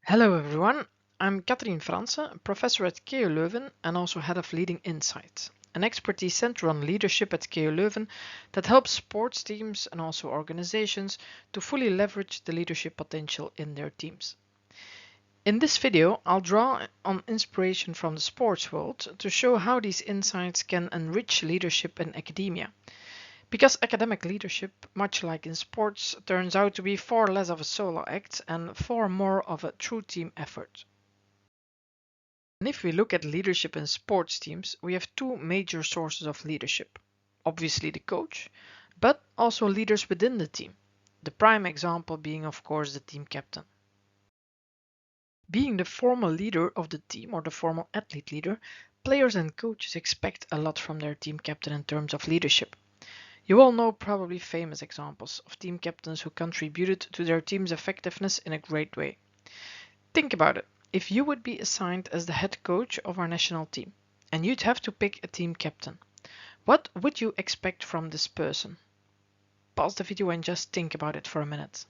Hello everyone, I'm Katrien Fransen, professor at KU Leuven and also head of Leading Insights, an expertise center on leadership at KU Leuven that helps sports teams and also organizations to fully leverage the leadership potential in their teams. In this video, I'll draw on inspiration from the sports world to show how these insights can enrich leadership in academia. Because academic leadership, much like in sports, turns out to be far less of a solo act and far more of a true team effort. And if we look at leadership in sports teams, we have two major sources of leadership. Obviously the coach, but also leaders within the team. The prime example being, of course, the team captain. Being the formal leader of the team or the formal athlete leader, players and coaches expect a lot from their team captain in terms of leadership. You all know probably famous examples of team captains who contributed to their team's effectiveness in a great way. Think about it. If you would be assigned as the head coach of our national team and you'd have to pick a team captain, what would you expect from this person? Pause the video and just think about it for a minute.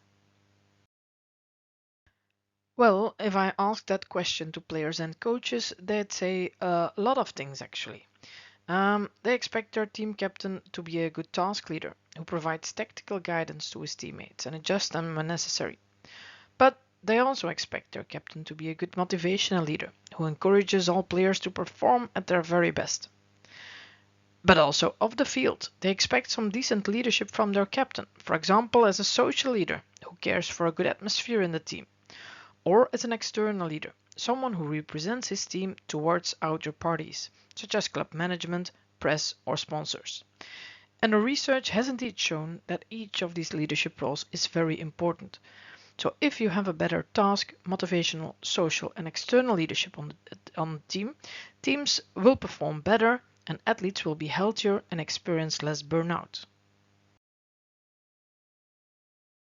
Well, if I ask that question to players and coaches, they'd say a lot of things actually. They expect their team captain to be a good task leader who provides tactical guidance to his teammates and adjusts them when necessary. But they also expect their captain to be a good motivational leader who encourages all players to perform at their very best. But also off the field, they expect some decent leadership from their captain, for example as a social leader who cares for a good atmosphere in the team, or as an external leader, someone who represents his team towards outer parties, such as club management, press, or sponsors. And the research has indeed shown that each of these leadership roles is very important. So if you have a better task, motivational, social, and external leadership on the team, teams will perform better and athletes will be healthier and experience less burnout.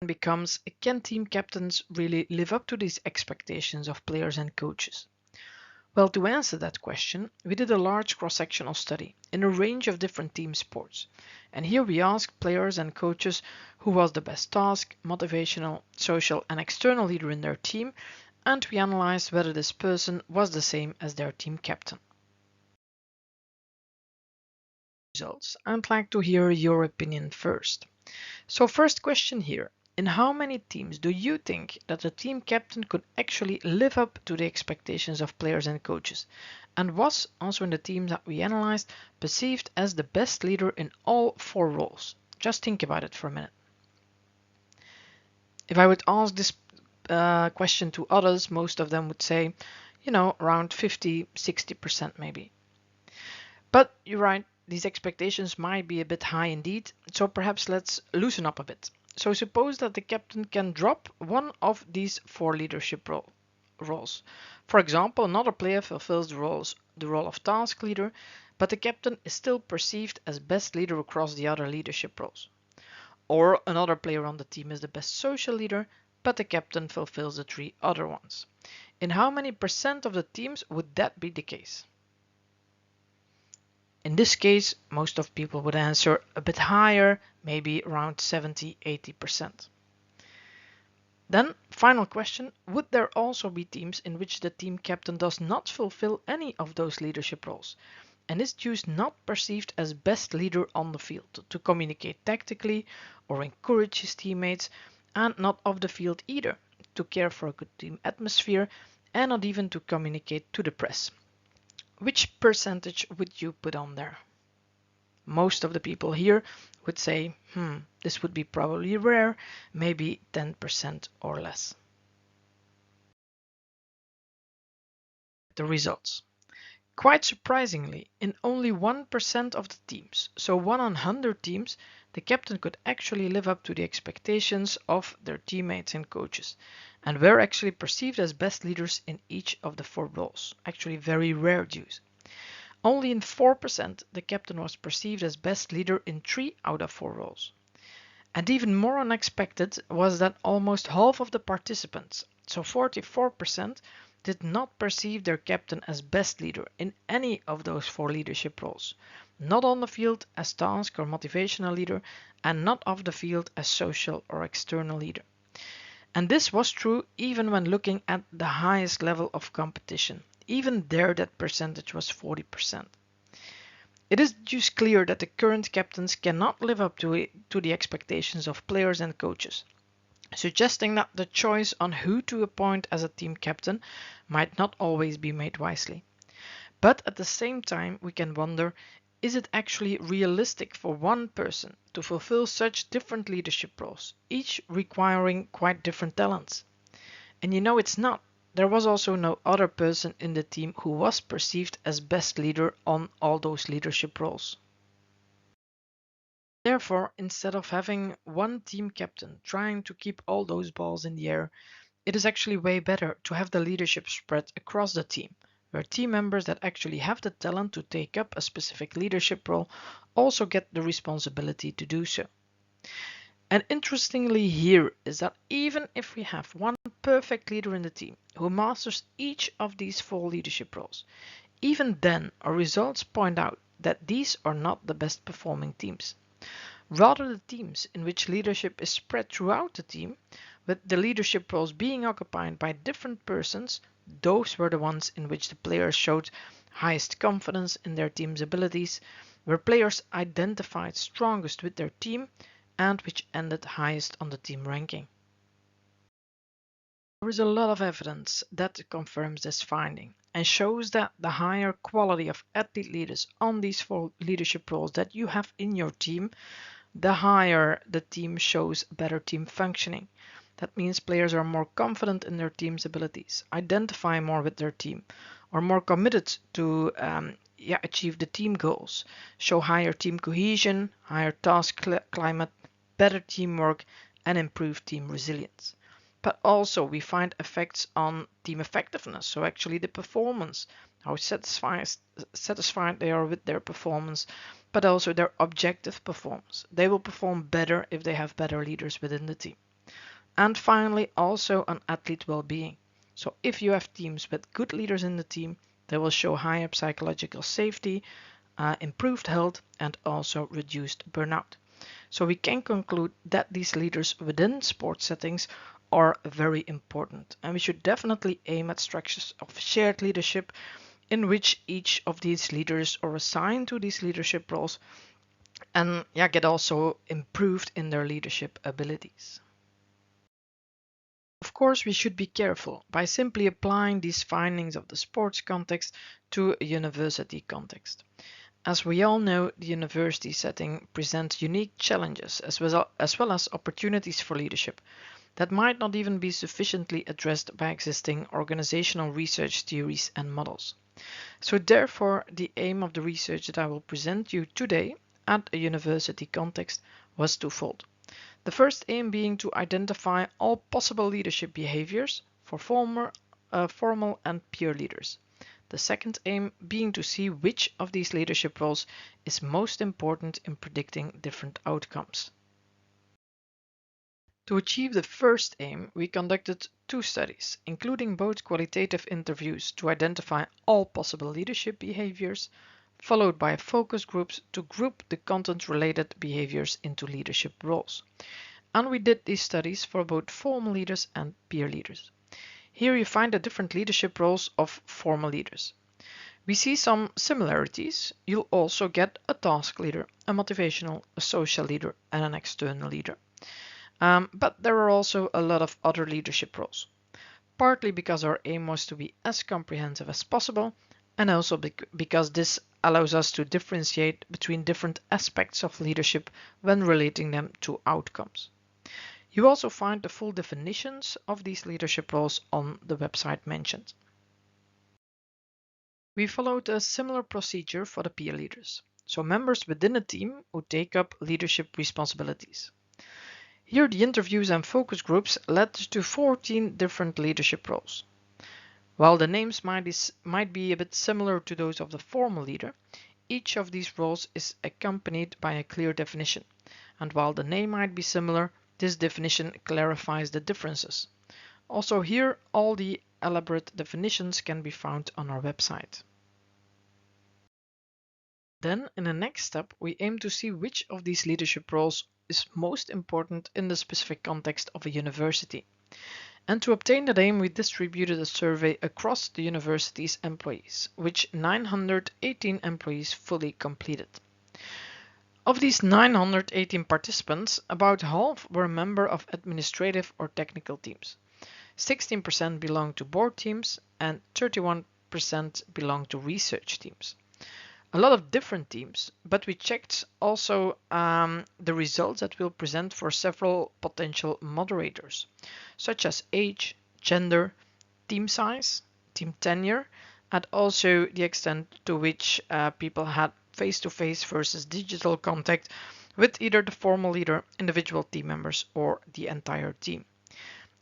Becomes, can team captains really live up to these expectations of players and coaches? Well, to answer that question, we did a large cross-sectional study in a range of different team sports. And here we asked players and coaches who was the best task, motivational, social, and external leader in their team, and we analyzed whether this person was the same as their team captain. Results. I'd like to hear your opinion first. So first question here. In how many teams do you think that the team captain could actually live up to the expectations of players and coaches, and was, also in the teams that we analyzed, perceived as the best leader in all four roles? Just think about it for a minute. If I would ask this question to others, most of them would say, around 50-60% maybe. But you're right, these expectations might be a bit high indeed, so perhaps let's loosen up a bit. So suppose that the captain can drop one of these four leadership roles. For example, another player fulfills the role of task leader, but the captain is still perceived as best leader across the other leadership roles. Or another player on the team is the best social leader, but the captain fulfills the three other ones. In how many percent of the teams would that be the case? In this case, most of people would answer a bit higher, maybe around 70-80%. Then, final question, would there also be teams in which the team captain does not fulfill any of those leadership roles and is thus not perceived as best leader on the field to communicate tactically or encourage his teammates, and not off the field either to care for a good team atmosphere and not even to communicate to the press? Which percentage would you put on there? Most of the people here would say, this would be probably rare, maybe 10% or less. The results. Quite surprisingly, in only 1% of the teams, so 1 on 100 teams, the captain could actually live up to the expectations of their teammates and coaches, and were actually perceived as best leaders in each of the four roles. Actually very rare use. Only in 4% the captain was perceived as best leader in 3 out of 4 roles. And even more unexpected was that almost half of the participants, so 44%, did not perceive their captain as best leader in any of those 4 leadership roles, not on the field as task or motivational leader, and not off the field as social or external leader. And this was true even when looking at the highest level of competition. Even there, that percentage was 40%. It is just clear that the current captains cannot live up to the expectations of players and coaches, suggesting that the choice on who to appoint as a team captain might not always be made wisely. But at the same time, we can wonder, is it actually realistic for one person to fulfill such different leadership roles, each requiring quite different talents? And it's not. There was also no other person in the team who was perceived as best leader on all those leadership roles. Therefore, instead of having one team captain trying to keep all those balls in the air, it is actually way better to have the leadership spread across the team, where team members that actually have the talent to take up a specific leadership role also get the responsibility to do so. And interestingly here is that even if we have one perfect leader in the team who masters each of these 4 leadership roles, even then our results point out that these are not the best performing teams. Rather, the teams in which leadership is spread throughout the team, with the leadership roles being occupied by different persons, those were the ones in which the players showed highest confidence in their team's abilities, where players identified strongest with their team, and which ended highest on the team ranking. There is a lot of evidence that confirms this finding and shows that the higher quality of athlete leaders on these 4 leadership roles that you have in your team, the higher the team shows better team functioning. That means players are more confident in their team's abilities, identify more with their team, are more committed to achieve the team goals, show higher team cohesion, higher task climate, better teamwork, and improved team resilience. But also we find effects on team effectiveness, so actually the performance, how satisfied they are with their performance, but also their objective performance. They will perform better if they have better leaders within the team. And finally, also on athlete well-being. So if you have teams with good leaders in the team, they will show higher psychological safety, improved health, and also reduced burnout. So we can conclude that these leaders within sports settings are very important, and we should definitely aim at structures of shared leadership in which each of these leaders are assigned to these leadership roles and get also improved in their leadership abilities. Of course, we should be careful by simply applying these findings of the sports context to a university context. As we all know, the university setting presents unique challenges as well as opportunities for leadership that might not even be sufficiently addressed by existing organizational research theories and models. So therefore, the aim of the research that I will present you today at a university context was twofold. The first aim being to identify all possible leadership behaviors for formal and peer leaders. The second aim being to see which of these leadership roles is most important in predicting different outcomes. To achieve the first aim, we conducted 2 studies, including both qualitative interviews to identify all possible leadership behaviors, followed by focus groups to group the content-related behaviors into leadership roles. And we did these studies for both formal leaders and peer leaders. Here you find the different leadership roles of formal leaders. We see some similarities. You'll also get a task leader, a motivational, a social leader, and an external leader. But there are also a lot of other leadership roles, partly because our aim was to be as comprehensive as possible, and also because this allows us to differentiate between different aspects of leadership when relating them to outcomes. You also find the full definitions of these leadership roles on the website mentioned. We followed a similar procedure for the peer leaders, so members within a team who take up leadership responsibilities. Here the interviews and focus groups led to 14 different leadership roles. While the names might be a bit similar to those of the formal leader, each of these roles is accompanied by a clear definition, and while the name might be similar, this definition clarifies the differences. Also here, all the elaborate definitions can be found on our website. Then, in the next step, we aim to see which of these leadership roles is most important in the specific context of a university. And to obtain that aim, we distributed a survey across the university's employees, which 918 employees fully completed. Of these 918 participants, about half were a member of administrative or technical teams. 16% belonged to board teams and 31% belonged to research teams. A lot of different teams, but we checked also the results that we'll present for several potential moderators, such as age, gender, team size, team tenure, and also the extent to which people had face-to-face versus digital contact with either the formal leader, individual team members, or the entire team.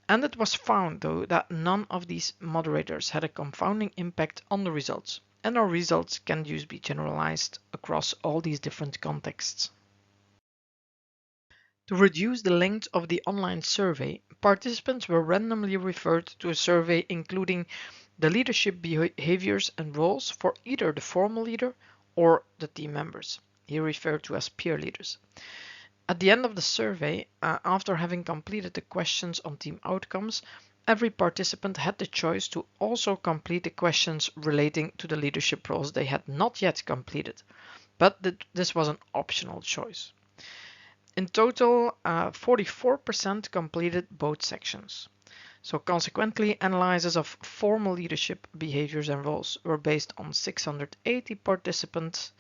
And it was found, though, that none of these moderators had a confounding impact on the results, and our results can be generalized across all these different contexts. To reduce the length of the online survey, participants were randomly referred to a survey including the leadership behaviors and roles for either the formal leader or the team members, here referred to as peer leaders. At the end of the survey, after having completed the questions on team outcomes, every participant had the choice to also complete the questions relating to the leadership roles they had not yet completed, but this was an optional choice. In total, 44% completed both sections. So consequently, analysis of formal leadership behaviors and roles were based on 680 participants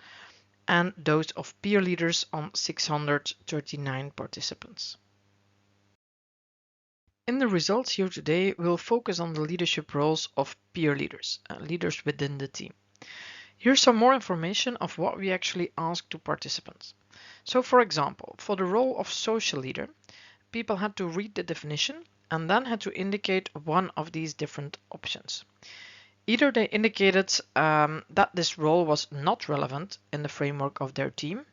and those of peer leaders on 639 participants. In the results here today, we'll focus on the leadership roles of peer leaders, leaders within the team. Here's some more information of what we actually asked to participants. So for example, for the role of social leader, people had to read the definition and then had to indicate one of these different options. Either they indicated that this role was not relevant in the framework of their team,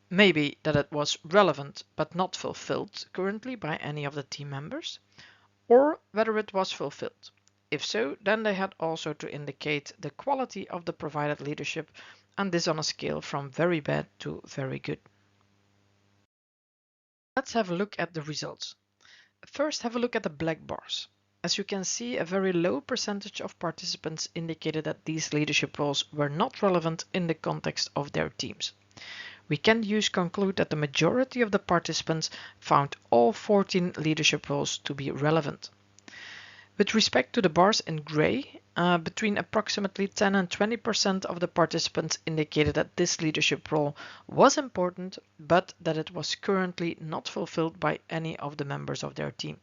maybe that it was relevant but not fulfilled currently by any of the team members, or whether it was fulfilled. If so, then they had also to indicate the quality of the provided leadership, and this on a scale from very bad to very good. Let's have a look at the results. First, have a look at the black bars. As you can see, a very low percentage of participants indicated that these leadership roles were not relevant in the context of their teams. We can conclude that the majority of the participants found all 14 leadership roles to be relevant. With respect to the bars in gray, between approximately 10 and 20% of the participants indicated that this leadership role was important, but that it was currently not fulfilled by any of the members of their team.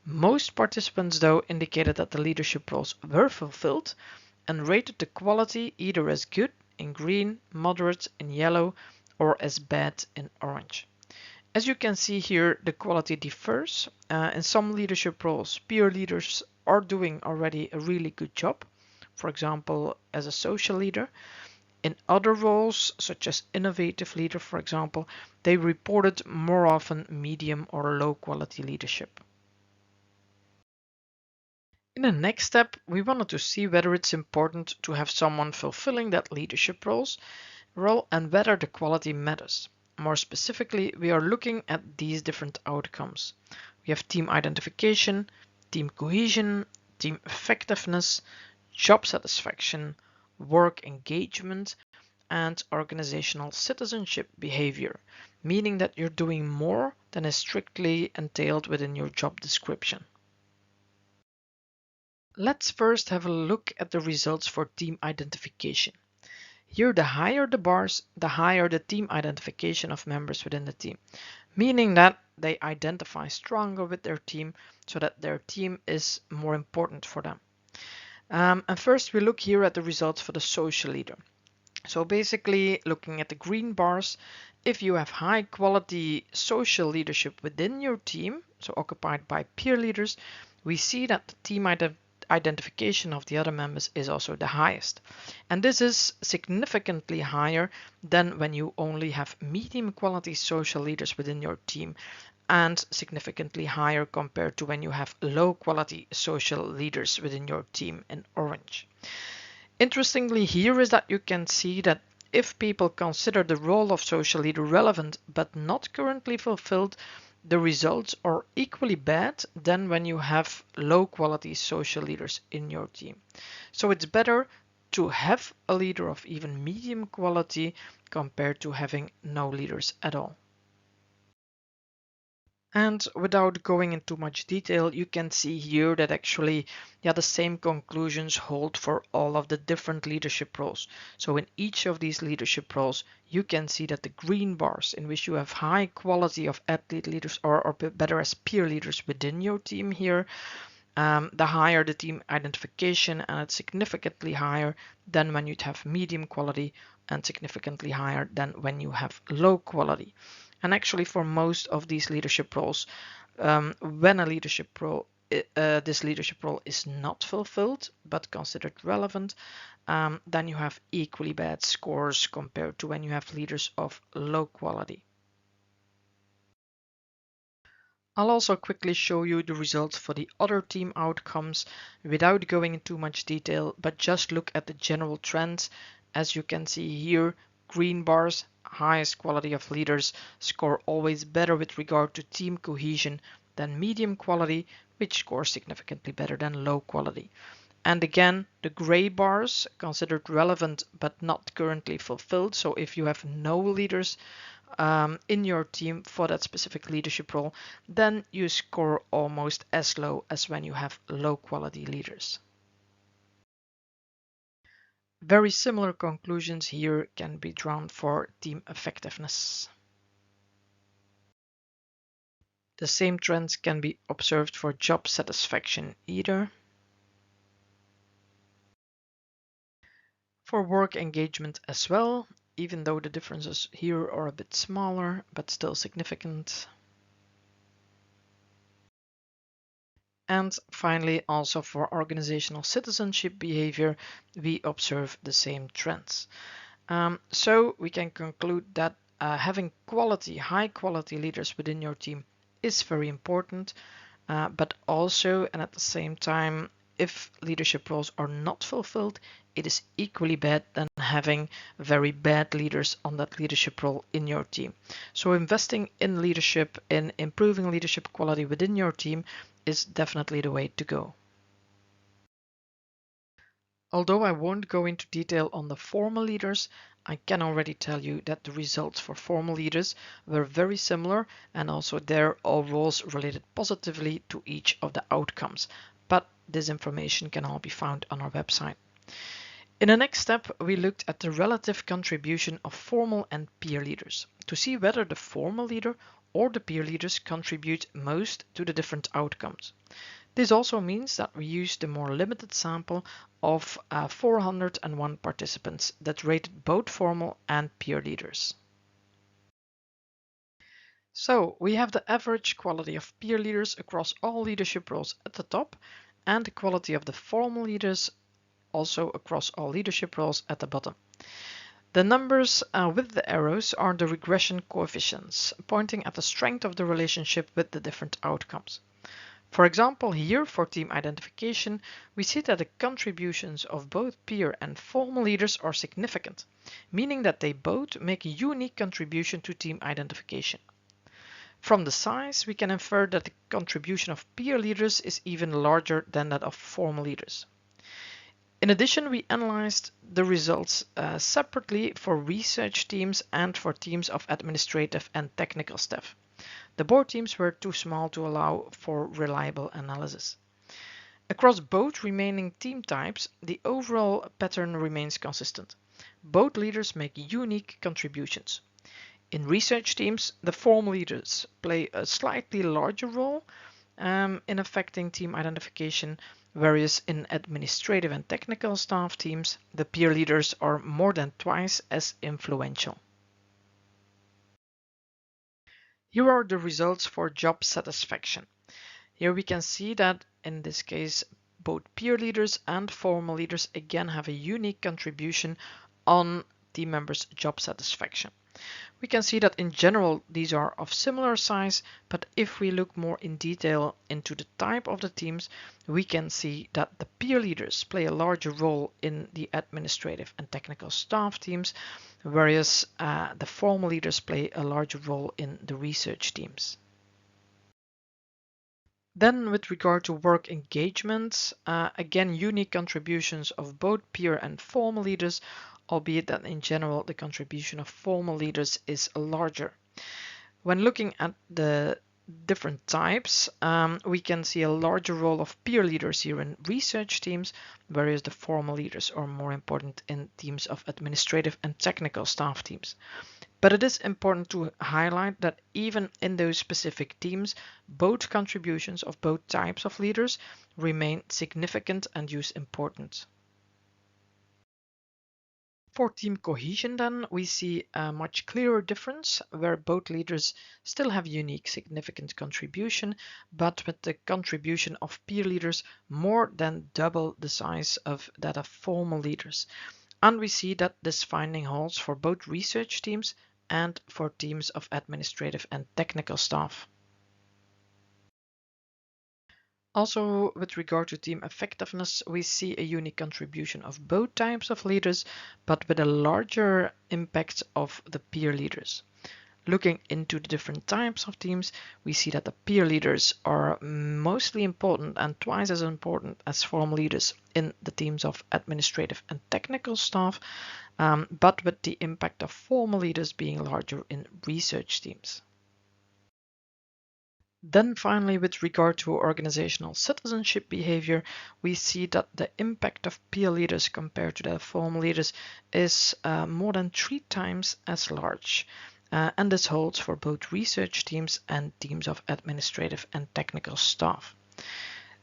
Most participants, though, indicated that the leadership roles were fulfilled and rated the quality either as good in green, moderate in yellow, or as bad in orange. As you can see here, the quality differs. In some leadership roles, peer leaders are doing already a really good job, for example, as a social leader. In other roles, such as innovative leader, for example, they reported more often medium or low quality leadership. In the next step, we wanted to see whether it's important to have someone fulfilling that leadership role and whether the quality matters. More specifically, we are looking at these different outcomes. We have team identification, team cohesion, team effectiveness, job satisfaction, work engagement, and organizational citizenship behavior, meaning that you're doing more than is strictly entailed within your job description. Let's first have a look at the results for team identification. Here, the higher the bars, the higher the team identification of members within the team, meaning that they identify stronger with their team so that their team is more important for them. And first, we look here at the results for the social leader. So basically, looking at the green bars, if you have high quality social leadership within your team, so occupied by peer leaders, we see that the team identification of the other members is also the highest. And this is significantly higher than when you only have medium quality social leaders within your team, and significantly higher compared to when you have low quality social leaders within your team in orange. Interestingly here is that you can see that if people consider the role of social leader relevant but not currently fulfilled, the results are equally bad than when you have low quality social leaders in your team. So it's better to have a leader of even medium quality compared to having no leaders at all. And without going into much detail, you can see here that actually, the same conclusions hold for all of the different leadership roles. So in each of these leadership roles, you can see that the green bars in which you have high quality of athlete leaders or better as peer leaders within your team here, the higher the team identification, and it's significantly higher than when you'd have medium quality and significantly higher than when you have low quality. And actually for most of these leadership roles, when a leadership role, this leadership role is not fulfilled but considered relevant, then you have equally bad scores compared to when you have leaders of low quality. I'll also quickly show you the results for the other team outcomes without going into much detail, but just look at the general trends. As you can see here, green bars, highest quality of leaders, score always better with regard to team cohesion than medium quality, which scores significantly better than low quality. And again, the gray bars considered relevant but not currently fulfilled. So if you have no leaders in your team for that specific leadership role, then you score almost as low as when you have low quality leaders. Very similar conclusions here can be drawn for team effectiveness. The same trends can be observed for job satisfaction either. For work engagement as well, even though the differences here are a bit smaller, but still significant. And finally, also for organizational citizenship behavior, we observe the same trends. So we can conclude that having high quality leaders within your team is very important, but also, and at the same time, if leadership roles are not fulfilled, it is equally bad than having very bad leaders on that leadership role in your team. So investing in leadership, in improving leadership quality within your team is definitely the way to go. Although I won't go into detail on the formal leaders, I can already tell you that the results for formal leaders were very similar, and also there all roles related positively to each of the outcomes. But this information can all be found on our website. In the next step, we looked at the relative contribution of formal and peer leaders to see whether the formal leader or the peer leaders contribute most to the different outcomes. This also means that we used a more limited sample of 401 participants that rated both formal and peer leaders. So we have the average quality of peer leaders across all leadership roles at the top, and the quality of the formal leaders also across all leadership roles at the bottom. The numbers with the arrows are the regression coefficients, pointing at the strength of the relationship with the different outcomes. For example, here for team identification, we see that the contributions of both peer and formal leaders are significant, meaning that they both make a unique contribution to team identification. From the size, we can infer that the contribution of peer leaders is even larger than that of formal leaders. In addition, we analyzed the results separately for research teams and for teams of administrative and technical staff. The board teams were too small to allow for reliable analysis. Across both remaining team types, the overall pattern remains consistent. Both leaders make unique contributions. In research teams, the formal leaders play a slightly larger role in affecting team identification, whereas in administrative and technical staff teams, the peer leaders are more than twice as influential. Here are the results for job satisfaction. Here we can see that in this case, both peer leaders and formal leaders again have a unique contribution on team members' job satisfaction. We can see that in general these are of similar size, but if we look more in detail into the type of the teams, we can see that the peer leaders play a larger role in the administrative and technical staff teams, whereas the formal leaders play a larger role in the research teams. Then with regard to work engagements, again, unique contributions of both peer and formal leaders, albeit that in general the contribution of formal leaders is larger. When looking at the different types, we can see a larger role of peer leaders here in research teams, whereas the formal leaders are more important in teams of administrative and technical staff teams. But it is important to highlight that even in those specific teams, both contributions of both types of leaders remain significant and use important. For team cohesion then, we see a much clearer difference where both leaders still have unique significant contribution, but with the contribution of peer leaders more than double the size of that of formal leaders. And we see that this finding holds for both research teams and for teams of administrative and technical staff. Also, with regard to team effectiveness, we see a unique contribution of both types of leaders, but with a larger impact of the peer leaders. Looking into the different types of teams, we see that the peer leaders are mostly important and twice as important as formal leaders in the teams of administrative and technical staff, but with the impact of formal leaders being larger in research teams. Then finally, with regard to organizational citizenship behavior, we see that the impact of peer leaders compared to the formal leaders is more than 3 times as large. And this holds for both research teams and teams of administrative and technical staff.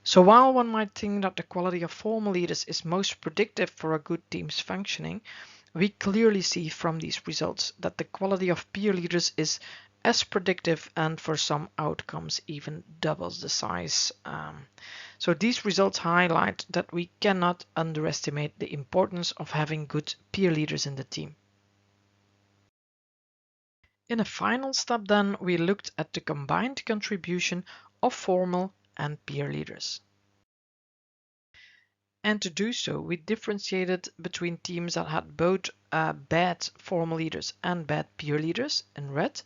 So while one might think that the quality of formal leaders is most predictive for a good team's functioning, we clearly see from these results that the quality of peer leaders is as predictive and for some outcomes even doubles the size. So these results highlight that we cannot underestimate the importance of having good peer leaders in the team. In a final step then, we looked at the combined contribution of formal and peer leaders. And to do so, we differentiated between teams that had both bad formal leaders and bad peer leaders in red,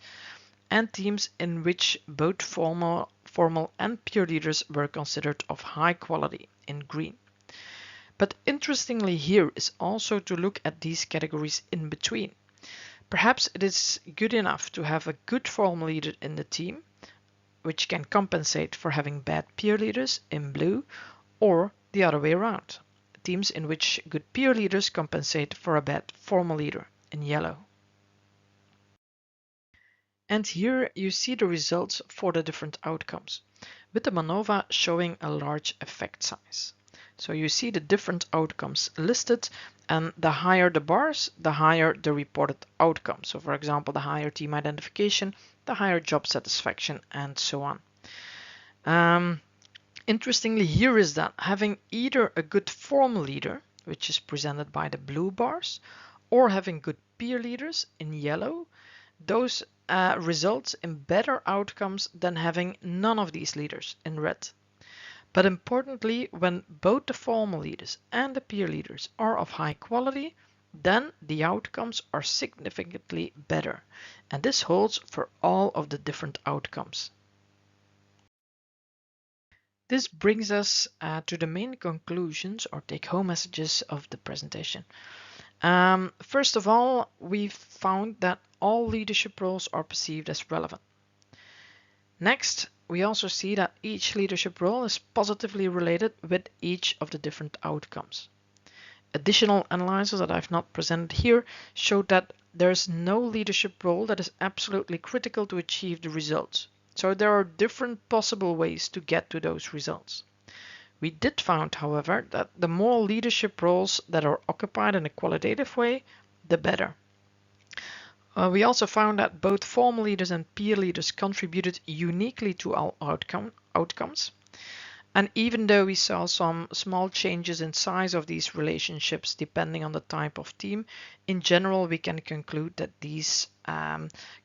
and teams in which both formal and peer leaders were considered of high quality in green. But interestingly here is also to look at these categories in between. Perhaps it is good enough to have a good formal leader in the team, which can compensate for having bad peer leaders in blue, or the other way around, teams in which good peer leaders compensate for a bad formal leader in yellow. And here you see the results for the different outcomes, with the MANOVA showing a large effect size. So you see the different outcomes listed, and the higher the bars, the higher the reported outcome. So for example, the higher team identification, the higher job satisfaction, and so on. Interestingly here is that having either a good formal leader, which is presented by the blue bars, or having good peer leaders in yellow, those result in better outcomes than having none of these leaders in red. But importantly, when both the formal leaders and the peer leaders are of high quality, then the outcomes are significantly better. And this holds for all of the different outcomes. This brings us to the main conclusions or take-home messages of the presentation. First of all, we've found that all leadership roles are perceived as relevant. Next, we also see that each leadership role is positively related with each of the different outcomes. Additional analysis that I've not presented here showed that there's no leadership role that is absolutely critical to achieve the results. So there are different possible ways to get to those results. We did find, however, that the more leadership roles that are occupied in a qualitative way, the better. We also found that both formal leaders and peer leaders contributed uniquely to our outcomes. And even though we saw some small changes in size of these relationships depending on the type of team, in general we can conclude that these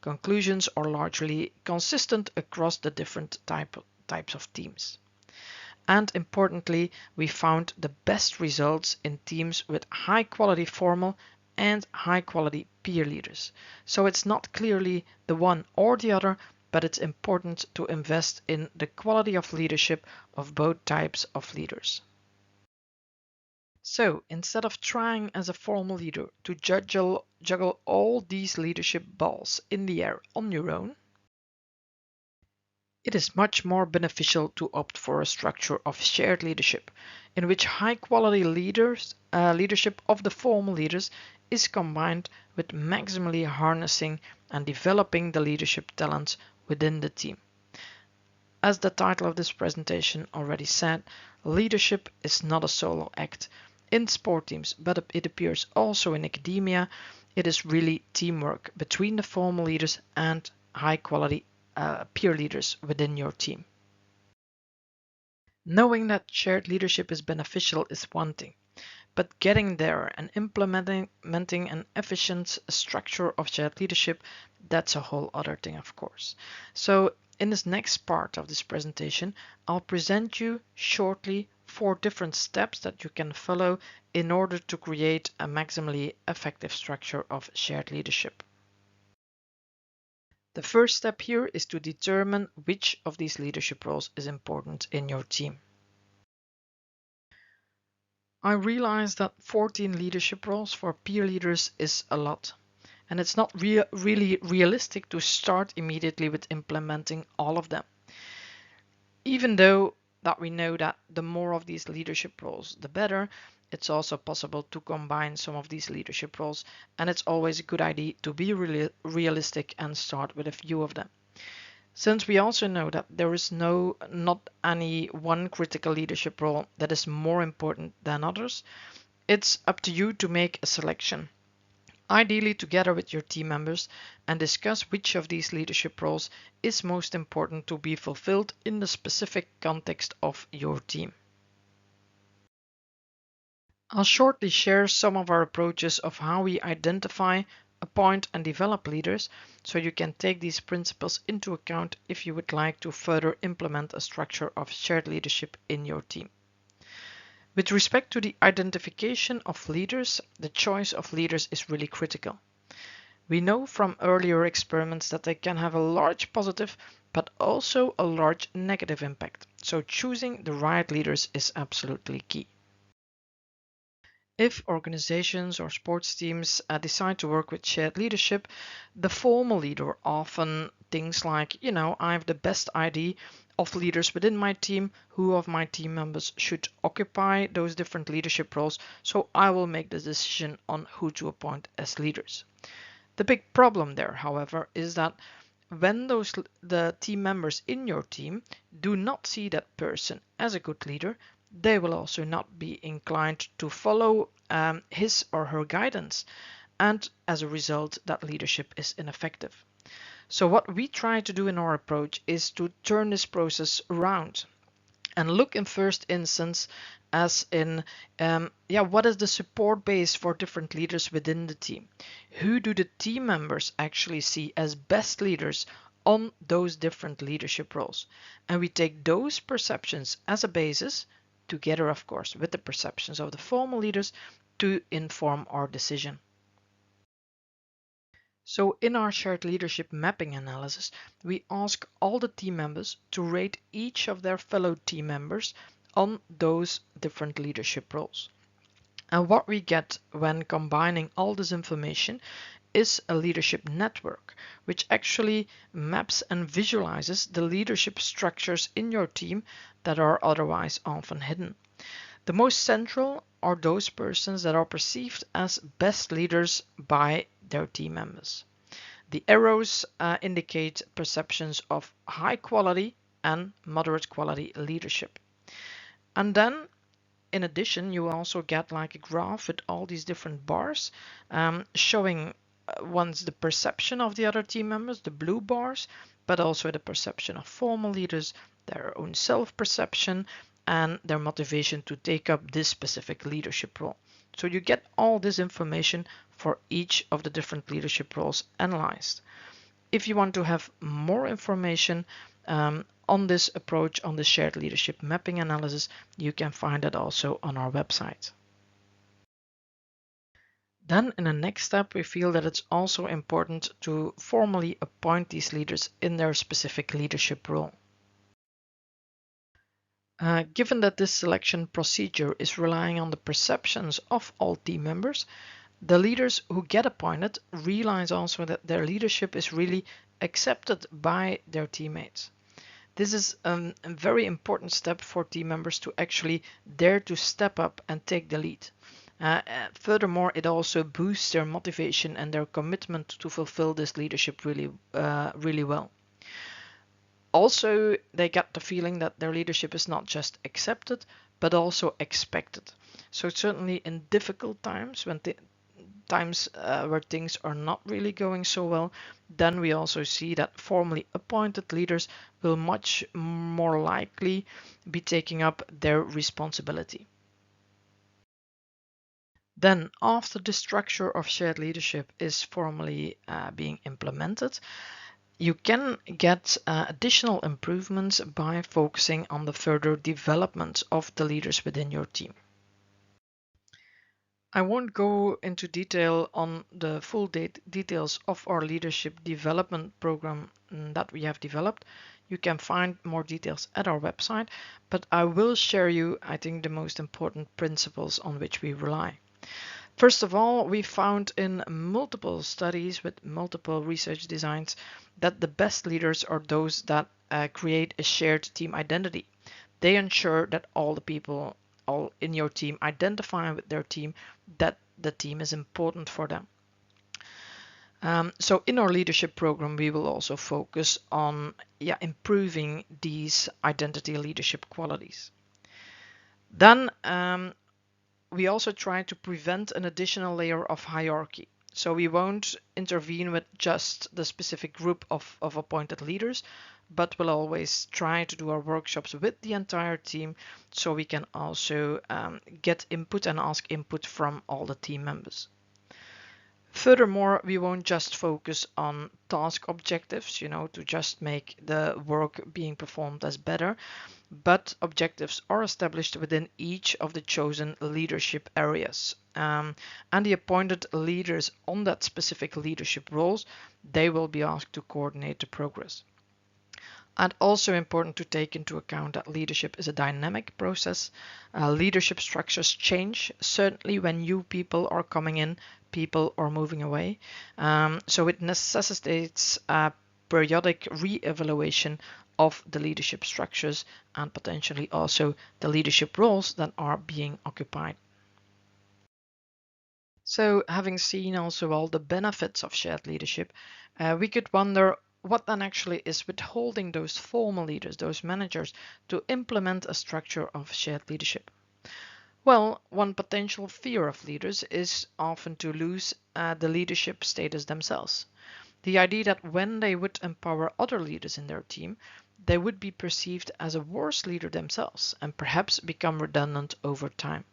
conclusions are largely consistent across the different types of teams. And importantly, we found the best results in teams with high quality formal and high quality peer leaders. So it's not clearly the one or the other, but it's important to invest in the quality of leadership of both types of leaders. So instead of trying as a formal leader to juggle all these leadership balls in the air on your own, it is much more beneficial to opt for a structure of shared leadership, in which high-quality leadership of the formal leaders is combined with maximally harnessing and developing the leadership talents within the team. As the title of this presentation already said, leadership is not a solo act in sport teams, but it appears also in academia. It is really teamwork between the formal leaders and high-quality peer leaders within your team. Knowing that shared leadership is beneficial is one thing, but getting there and implementing an efficient structure of shared leadership, that's a whole other thing, of course. So in this next part of this presentation, I'll present you shortly 4 different steps that you can follow in order to create a maximally effective structure of shared leadership. The first step here is to determine which of these leadership roles is important in your team. I realize that 14 leadership roles for peer leaders is a lot, and it's not really realistic to start immediately with implementing all of them. Even though that we know that the more of these leadership roles, the better, it's also possible to combine some of these leadership roles, and it's always a good idea to be realistic and start with a few of them. Since we also know that there is not any one critical leadership role that is more important than others, it's up to you to make a selection, ideally together with your team members, and discuss which of these leadership roles is most important to be fulfilled in the specific context of your team. I'll shortly share some of our approaches of how we identify, appoint and develop leaders, so you can take these principles into account if you would like to further implement a structure of shared leadership in your team. With respect to the identification of leaders, the choice of leaders is really critical. We know from earlier experiments that they can have a large positive but also a large negative impact, so choosing the right leaders is absolutely key. If organizations or sports teams decide to work with shared leadership, the formal leader often thinks like, I have the best idea of leaders within my team, who of my team members should occupy those different leadership roles, so I will make the decision on who to appoint as leaders. The big problem there, however, is that when the team members in your team do not see that person as a good leader, they will also not be inclined to follow his or her guidance, and as a result, that leadership is ineffective. So what we try to do in our approach is to turn this process around and look in first instance as in, what is the support base for different leaders within the team? Who do the team members actually see as best leaders on those different leadership roles? And we take those perceptions as a basis, together of course with the perceptions of the formal leaders, to inform our decision. So in our shared leadership mapping analysis, we ask all the team members to rate each of their fellow team members on those different leadership roles. And what we get when combining all this information is a leadership network, which actually maps and visualizes the leadership structures in your team that are otherwise often hidden. The most central are those persons that are perceived as best leaders by their team members. The arrows indicate perceptions of high quality and moderate quality leadership. And then in addition, you also get like a graph with all these different bars showing once the perception of the other team members, the blue bars, but also the perception of formal leaders, their own self-perception, and their motivation to take up this specific leadership role. So you get all this information for each of the different leadership roles analyzed. If you want to have more information on this approach, on the shared leadership mapping analysis, you can find that also on our website. Then in the next step, we feel that it's also important to formally appoint these leaders in their specific leadership role. Given that this selection procedure is relying on the perceptions of all team members, the leaders who get appointed realize also that their leadership is really accepted by their teammates. This is a very important step for team members to actually dare to step up and take the lead. Furthermore, it also boosts their motivation and their commitment to fulfill this leadership really well. Also, they get the feeling that their leadership is not just accepted, but also expected. So certainly in difficult times, when times where things are not really going so well, then we also see that formally appointed leaders will much more likely be taking up their responsibility. Then, after the structure of shared leadership is formally being implemented, you can get additional improvements by focusing on the further development of the leaders within your team. I won't go into detail on the full details of our leadership development program that we have developed. You can find more details at our website, but I will share you, I think, the most important principles on which we rely. First of all, we found in multiple studies with multiple research designs that the best leaders are those that create a shared team identity. They ensure that all the people all in your team identify with their team, that the team is important for them. So in our leadership program, we will also focus on improving these identity leadership qualities. Then we also try to prevent an additional layer of hierarchy. So we won't intervene with just the specific group of appointed leaders, but we'll always try to do our workshops with the entire team so we can also get input and ask input from all the team members. Furthermore, we won't just focus on task objectives, to just make the work being performed as better, but objectives are established within each of the chosen leadership areas. And the appointed leaders on that specific leadership roles, they will be asked to coordinate the progress. And also important to take into account that leadership is a dynamic process. Leadership structures change, certainly when new people are coming in, people are moving away. So it necessitates a periodic re-evaluation of the leadership structures and potentially also the leadership roles that are being occupied. So having seen also all the benefits of shared leadership, we could wonder what then actually is withholding those formal leaders, those managers, to implement a structure of shared leadership. Well, one potential fear of leaders is often to lose the leadership status themselves. The idea that when they would empower other leaders in their team, they would be perceived as a worse leader themselves and perhaps become redundant over time.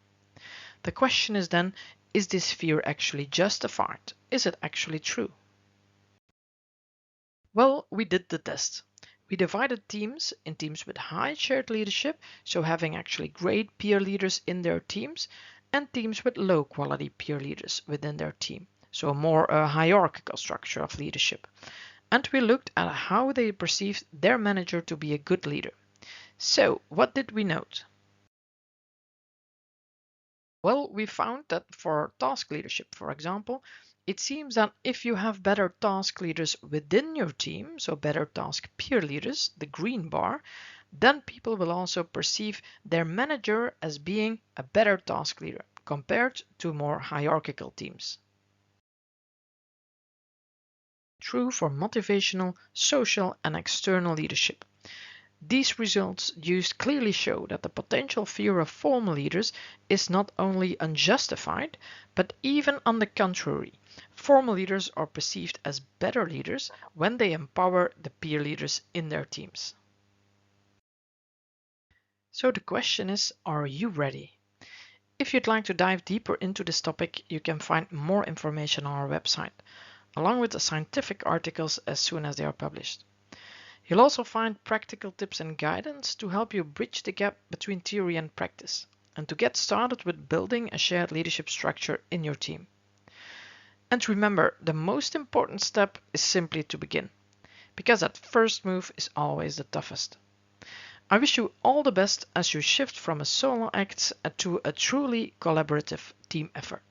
The question is then, is this fear actually justified? Is it actually true? Well, we did the test. We divided teams in teams with high shared leadership, so having actually great peer leaders in their teams, and teams with low quality peer leaders within their team, so a more hierarchical structure of leadership. And we looked at how they perceived their manager to be a good leader. So, what did we note? Well, we found that for task leadership, for example, it seems that if you have better task leaders within your team, so better task peer leaders, the green bar, then people will also perceive their manager as being a better task leader compared to more hierarchical teams. True for motivational, social, and external leadership. These results used clearly show that the potential fear of formal leaders is not only unjustified, but even on the contrary, formal leaders are perceived as better leaders when they empower the peer leaders in their teams. So the question is, are you ready? If you'd like to dive deeper into this topic, you can find more information on our website, along with the scientific articles as soon as they are published. You'll also find practical tips and guidance to help you bridge the gap between theory and practice, and to get started with building a shared leadership structure in your team. And remember, the most important step is simply to begin, because that first move is always the toughest. I wish you all the best as you shift from a solo act to a truly collaborative team effort.